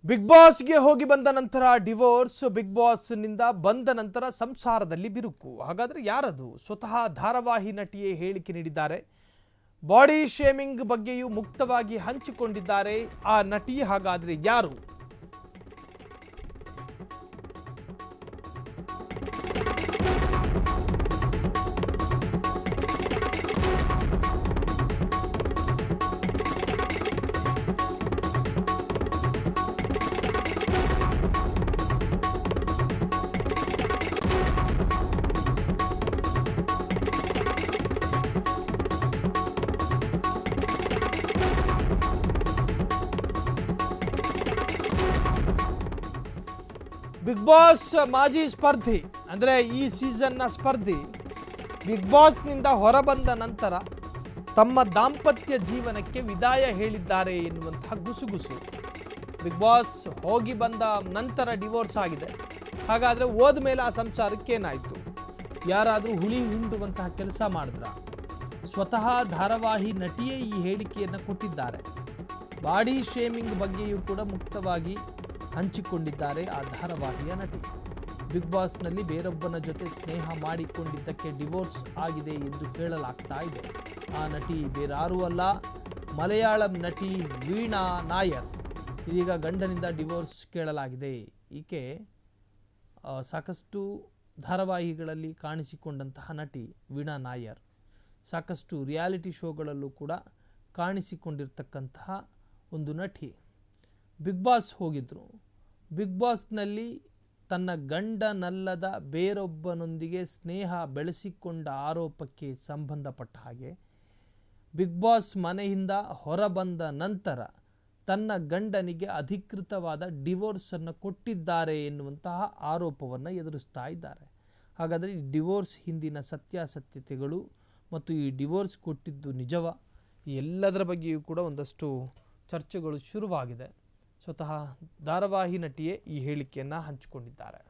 Big ಬಾಸ್ಗೆ ಹೋಗಿ ಬಂದ ನಂತರ ಡಿವೋರ್ಸ್, ಬಿಗ್ ಬಾಸ್ನಿಂದ ಬಂದ ನಂತರ ಸಂಸಾರದಲ್ಲಿ ಬಿರುಕು. ಹಾಗಾದರೆ ಯಾರದು? ಸ್ವತಃ ಧಾರಾವಾಹಿ ನಟಿಯೇ ಹೇಳಿಕೆ ನೀಡಿದ್ದಾರೆ. ಬಾಡಿ ಶೇಮಿಂಗ್ ಬಗ್ಗೆಯೂ ಮುಕ್ತವಾಗಿ ಹಂಚಿಕೊಂಡಿದ್ದಾರೆ ಆ ನಟಿ. ಹಾಗಾದರೆ ಯಾರು? ಬಿಗ್ ಬಾಸ್ ಮಾಜಿ ಸ್ಪರ್ಧಿ ಅಂದರೆ ಈ ಸೀಸನ್ನ ಸ್ಪರ್ಧಿ ಬಿಗ್ ಬಾಸ್ನಿಂದ ಹೊರಬಂದ ನಂತರ ತಮ್ಮ ದಾಂಪತ್ಯ ಜೀವನಕ್ಕೆ ವಿದಾಯ ಹೇಳಿದ್ದಾರೆ ಎನ್ನುವಂತಹ ಗುಸುಗುಸು. ಬಿಗ್ ಬಾಸ್ ಹೋಗಿ ಬಂದ ನಂತರ ಡಿವೋರ್ಸ್ ಆಗಿದೆ. ಹಾಗಾದರೆ ಹೋದ್ಮೇಲೆ ಆ ಸಂಸಾರಕ್ಕೇನಾಯಿತು? ಯಾರಾದರೂ ಹುಳಿ ಹಿಂಡುವಂತಹ ಕೆಲಸ ಮಾಡಿದ್ರ? ಸ್ವತಃ ಧಾರಾವಾಹಿ ನಟಿಯೇ ಈ ಹೇಳಿಕೆಯನ್ನು ಕೊಟ್ಟಿದ್ದಾರೆ. ಬಾಡಿ ಶೇಮಿಂಗ್ ಬಗ್ಗೆಯೂ ಕೂಡ ಮುಕ್ತವಾಗಿ ಹಂಚಿಕೊಂಡಿದ್ದಾರೆ ಆ ಧಾರಾವಾಹಿಯ ನಟಿ. ಬಿಗ್ ಬಾಸ್ನಲ್ಲಿ ಬೇರೊಬ್ಬನ ಜೊತೆ ಸ್ನೇಹ ಮಾಡಿಕೊಂಡಿದ್ದಕ್ಕೆ ಡಿವೋರ್ಸ್ ಆಗಿದೆ ಎಂದು ಹೇಳಲಾಗ್ತಾ ಇದೆ. ಆ ನಟಿ ಬೇರಾರೂ ಅಲ್ಲ, ಮಲಯಾಳಂ ನಟಿ ವೀಣಾ ನಾಯರ್. ಇದೀಗ ಗಂಡನಿಂದ ಡಿವೋರ್ಸ್ ಕೇಳಲಾಗಿದೆ. ಈಕೆ ಸಾಕಷ್ಟು ಧಾರಾವಾಹಿಗಳಲ್ಲಿ ಕಾಣಿಸಿಕೊಂಡಂತಹ ನಟಿ ವೀಣಾ ನಾಯರ್. ಸಾಕಷ್ಟು ರಿಯಾಲಿಟಿ ಶೋಗಳಲ್ಲೂ ಕೂಡ ಕಾಣಿಸಿಕೊಂಡಿರ್ತಕ್ಕಂತಹ ಒಂದು ನಟಿ. ಬಿಗ್ ಬಾಸ್ ಹೋಗಿದ್ರು. ಬಿಗ್ ಬಾಸ್ನಲ್ಲಿ ತನ್ನ ಗಂಡನಲ್ಲದ ಬೇರೊಬ್ಬನೊಂದಿಗೆ ಸ್ನೇಹ ಬೆಳೆಸಿಕೊಂಡ ಆರೋಪಕ್ಕೆ ಸಂಬಂಧಪಟ್ಟ ಹಾಗೆ ಬಿಗ್ ಬಾಸ್ ಮನೆಯಿಂದ ಹೊರಬಂದ ನಂತರ ತನ್ನ ಗಂಡನಿಗೆ ಅಧಿಕೃತವಾದ ಡಿವೋರ್ಸನ್ನು ಕೊಟ್ಟಿದ್ದಾರೆ ಎನ್ನುವಂತಹ ಆರೋಪವನ್ನು ಎದುರಿಸ್ತಾ ಇದ್ದಾರೆ. ಹಾಗಾದರೆ ಈ ಡಿವೋರ್ಸ್ ಹಿಂದಿನ ಸತ್ಯಾಸತ್ಯತೆಗಳು ಮತ್ತು ಈ ಡಿವೋರ್ಸ್ ಕೊಟ್ಟಿದ್ದು ನಿಜವ? ಈ ಎಲ್ಲದರ ಬಗ್ಗೆಯೂ ಕೂಡ ಒಂದಷ್ಟು ಚರ್ಚೆಗಳು ಶುರುವಾಗಿದೆ. ಸ್ವತಃ ಧಾರಾವಾಹಿ ನಟಿಯೇ ಈ ಹೇಳಿಕೆಯನ್ನು ಹಂಚಿಕೊಂಡಿದ್ದಾರೆ.